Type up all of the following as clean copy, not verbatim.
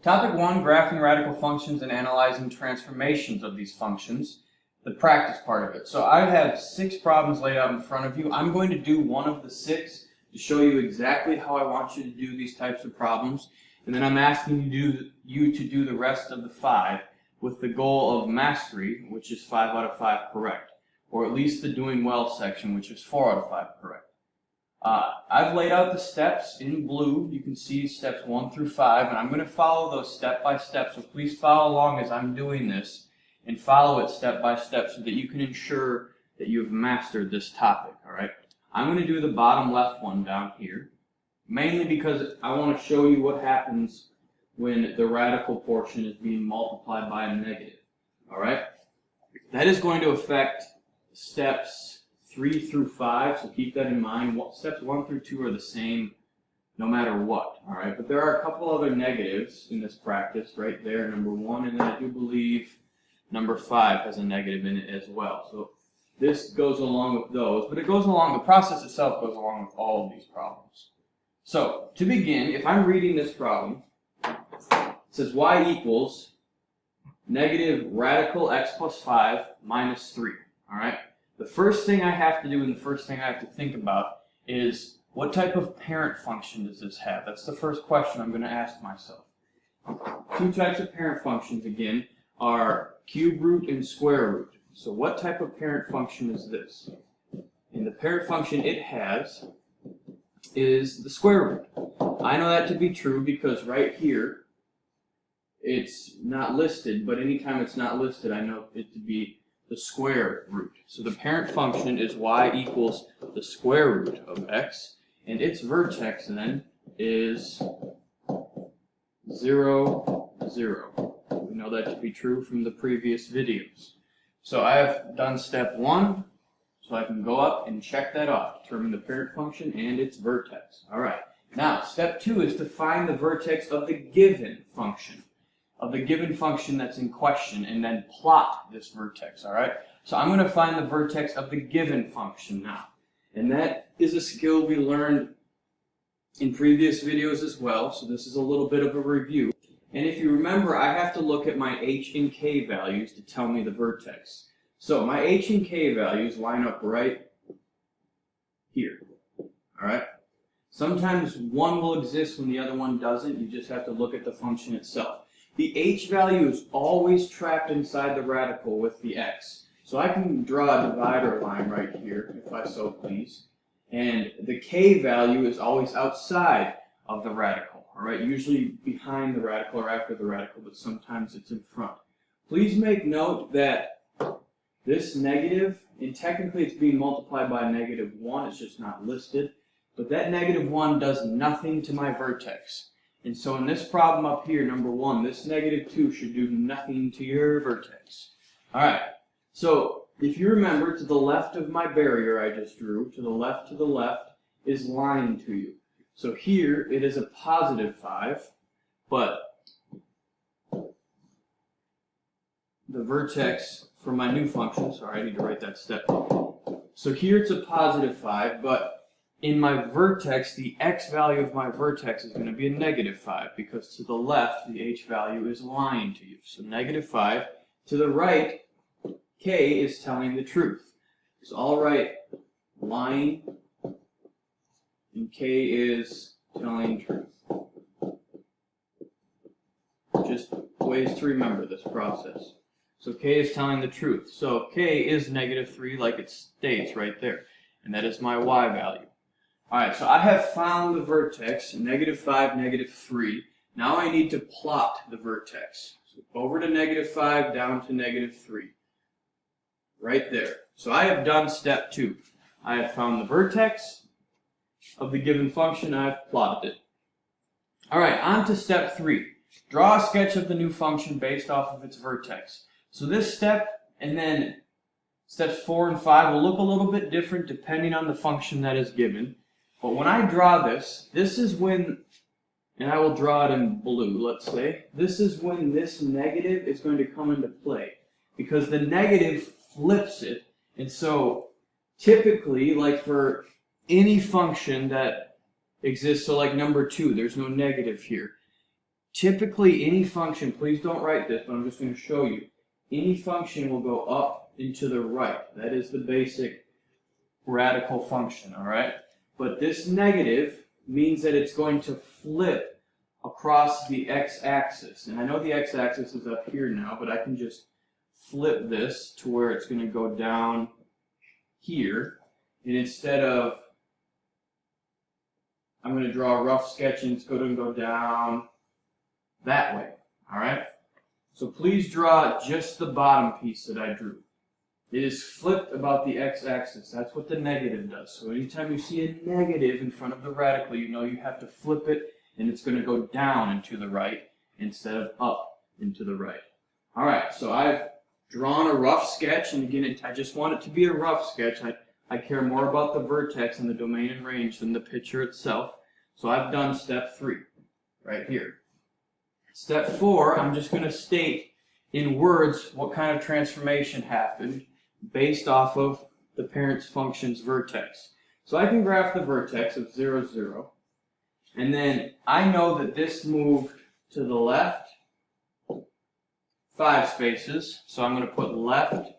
Topic 1, graphing radical functions and analyzing transformations of these functions, the practice part of it. So I have 6 problems laid out in front of you. I'm going to do one of the 6 to show you exactly how I want you to do these types of problems, and then I'm asking you to do the rest of the 5 with the goal of mastery, which is 5 out of 5 correct, or at least the doing well section, which is 4 out of 5 correct. I've laid out the steps in blue. You can see steps 1 through 5, and I'm going to follow those step by step, so please follow along as I'm doing this and follow it step by step so that you can ensure that you have mastered this topic. All right? I'm going to do the bottom left one down here, mainly because I want to show you what happens when the radical portion is being multiplied by a negative. All right? That is going to affect steps 3 through 5, so keep that in mind. Steps 1 through 2 are the same no matter what, all right? But there are a couple other negatives in this practice right there, number 1, and then I do believe number 5 has a negative in it as well. So this goes along with those, but it goes along, the process itself goes along with all of these problems. So to begin, if I'm reading this problem, it says y equals negative radical x plus 5 minus 3, all right? The first thing I have to do and the first thing I have to think about is what type of parent function does this have? That's the first question I'm going to ask myself. 2 types of parent functions, again, are cube root and square root. So what type of parent function is this? And the parent function it has is the square root. I know that to be true because right here it's not listed, but anytime it's not listed I know it to be the square root. So the parent function is y equals the square root of x, and its vertex then is 0, 0. We know that to be true from the previous videos. So I have done step 1, so I can go up and check that off, determine the parent function and its vertex. All right. Now, step 2 is to find the vertex of the given function. That's in question, and then plot this vertex, all right? So I'm going to find the vertex of the given function now. And that is a skill we learned in previous videos as well, so this is a little bit of a review. And if you remember, I have to look at my h and k values to tell me the vertex. So my h and k values line up right here, all right? Sometimes one will exist when the other one doesn't. You just have to look at the function itself. The h value is always trapped inside the radical with the x. So I can draw a divider line right here, if I so please. And the k value is always outside of the radical, all right? Usually behind the radical or after the radical, but sometimes it's in front. Please make note that this negative, and technically it's being multiplied by negative 1, it's just not listed, but that negative 1 does nothing to my vertex. And so in this problem up here, number 1, this negative 2 should do nothing to your vertex. All right, so if you remember, to the left of my barrier I just drew, to the left is lying to you. So here it is a positive 5, but the vertex for my new function, sorry, I need to write that step. So here it's a positive 5, but in my vertex, the x value of my vertex is going to be a negative 5 because to the left, the h value is lying to you. So negative 5. To the right, k is telling the truth. So I'll write lying, and k is telling truth. Just ways to remember this process. So k is telling the truth. So k is negative 3 like it states right there. And that is my y value. Alright, so I have found the vertex, negative 5, negative 3. Now I need to plot the vertex. So over to negative 5, down to negative 3. Right there. So I have done step 2. I have found the vertex of the given function, I have plotted it. Alright, on to step 3. Draw a sketch of the new function based off of its vertex. So this step, and then steps 4 and 5 will look a little bit different depending on the function that is given. But when I draw this is when, and I will draw it in blue, let's say, this is when this negative is going to come into play. Because the negative flips it, and so typically, like for any function that exists, so like number 2, there's no negative here. typically any function, please don't write this, but I'm just going to show you. Any function will go up and to the right. That is the basic radical function, all right? But this negative means that it's going to flip across the x-axis. And I know the x-axis is up here now, but I can just flip this to where it's going to go down here. And instead of, I'm going to draw a rough sketch and it's going to go down that way, all right? So please draw just the bottom piece that I drew. It is flipped about the x-axis. That's what the negative does. So anytime you see a negative in front of the radical, you know you have to flip it, and it's going to go down and to the right instead of up and to the right. All right, so I've drawn a rough sketch, and again, I just want it to be a rough sketch. I care more about the vertex and the domain and range than the picture itself. So I've done step 3 right here. Step 4, I'm just going to state in words what kind of transformation happened based off of the parent function's vertex. So I can graph the vertex of 0, 0, and then I know that this moved to the left 5 spaces, so I'm going to put left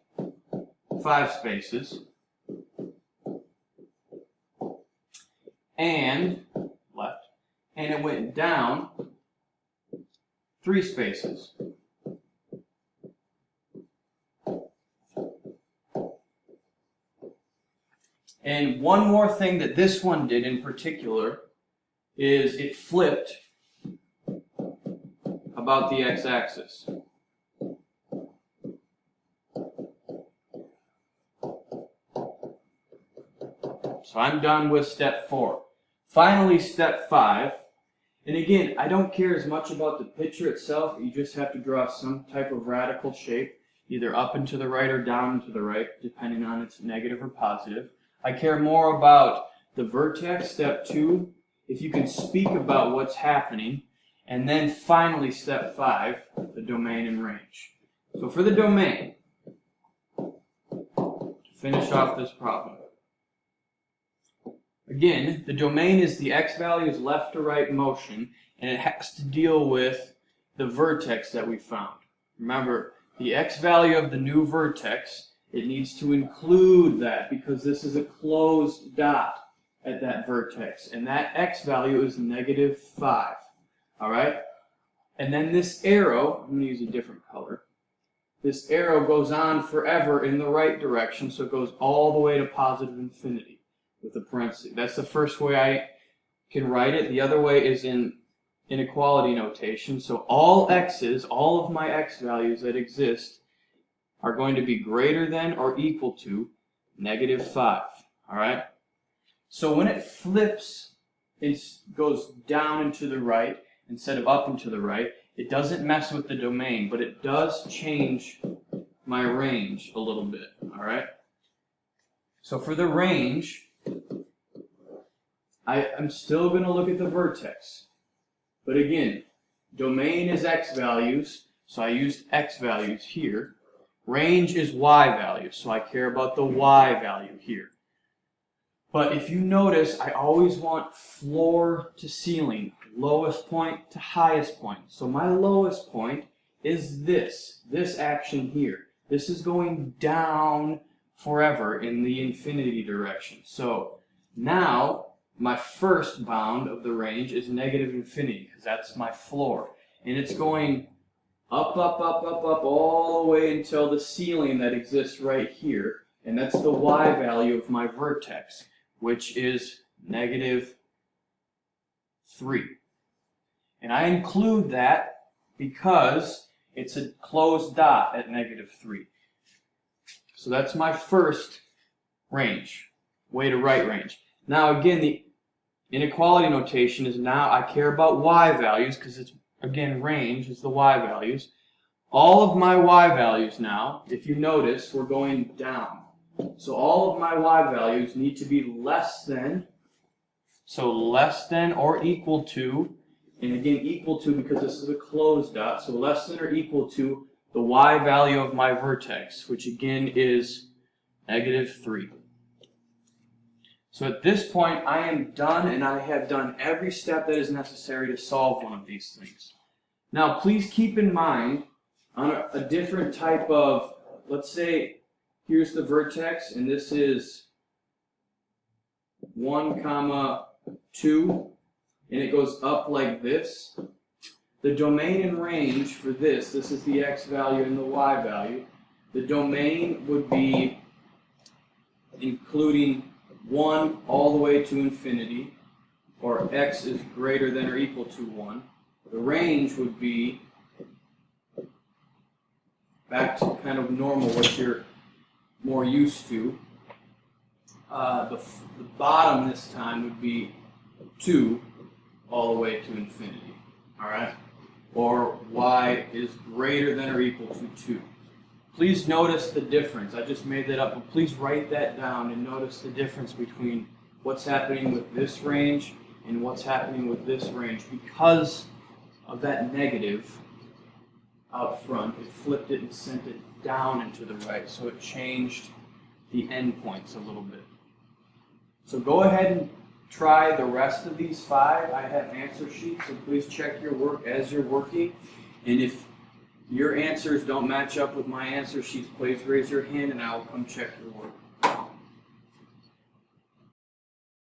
5 spaces, and left, and it went down 3 spaces. And one more thing that this one did in particular is it flipped about the x-axis. So I'm done with step 4. Finally, step 5. And again, I don't care as much about the picture itself. You just have to draw some type of radical shape, either up and to the right or down and to the right, depending on its negative or positive. I care more about the vertex, step 2, if you can speak about what's happening, and then finally step 5, the domain and range. So for the domain, to finish off this problem, again, the domain is the x value's left to right motion, and it has to deal with the vertex that we found. Remember, the x value of the new vertex, it needs to include that because this is a closed dot at that vertex. And that x value is -5. All right? And then this arrow, I'm going to use a different color. This arrow goes on forever in the right direction, so it goes all the way to positive infinity with a parenthesis. That's the first way I can write it. The other way is in inequality notation. So all x's, all of my x values that exist, are going to be greater than or equal to -5, all right? So when it flips, it goes down and to the right instead of up and to the right. It doesn't mess with the domain, but it does change my range a little bit, all right? So for the range, I'm still going to look at the vertex. But again, domain is x values, so I used x values here. Range is y values, so I care about the y value here. But if you notice, I always want floor to ceiling, lowest point to highest point. So my lowest point is this action here. This is going down forever in the infinity direction. So now my first bound of the range is -infinity, because that's my floor. And it's going up, up, up, up, up, all the way until the ceiling that exists right here. And that's the y value of my vertex, which is -3. And I include that because it's a closed dot at -3. So that's my first range, way to right range. Now again, the inequality notation is now I care about y values because it's, again, range is the y values. All of my y values now, if you notice, we're going down. So all of my y values need to be less than, so less than or equal to, and again equal to because this is a closed dot, so less than or equal to the y value of my vertex, which again is -3. So at this point I am done, and I have done every step that is necessary to solve one of these things. Now please keep in mind on a different type of, let's say here's the vertex and this is 1, 2, and it goes up like this. The domain and range for this is the x value and the y value. The domain would be including 1 all the way to infinity, or x is greater than or equal to 1. The range would be back to kind of normal, what you're more used to. The bottom this time would be 2 all the way to infinity, all right? Or y is greater than or equal to 2. Please notice the difference. I just made that up, but please write that down and notice the difference between what's happening with this range and what's happening with this range. Because of that negative out front, it flipped it and sent it down and to the right, so it changed the endpoints a little bit. So go ahead and try the rest of these 5. I have answer sheets, so please check your work as you're working. And if your answers don't match up with my answer sheets, please raise your hand and I will come check your work.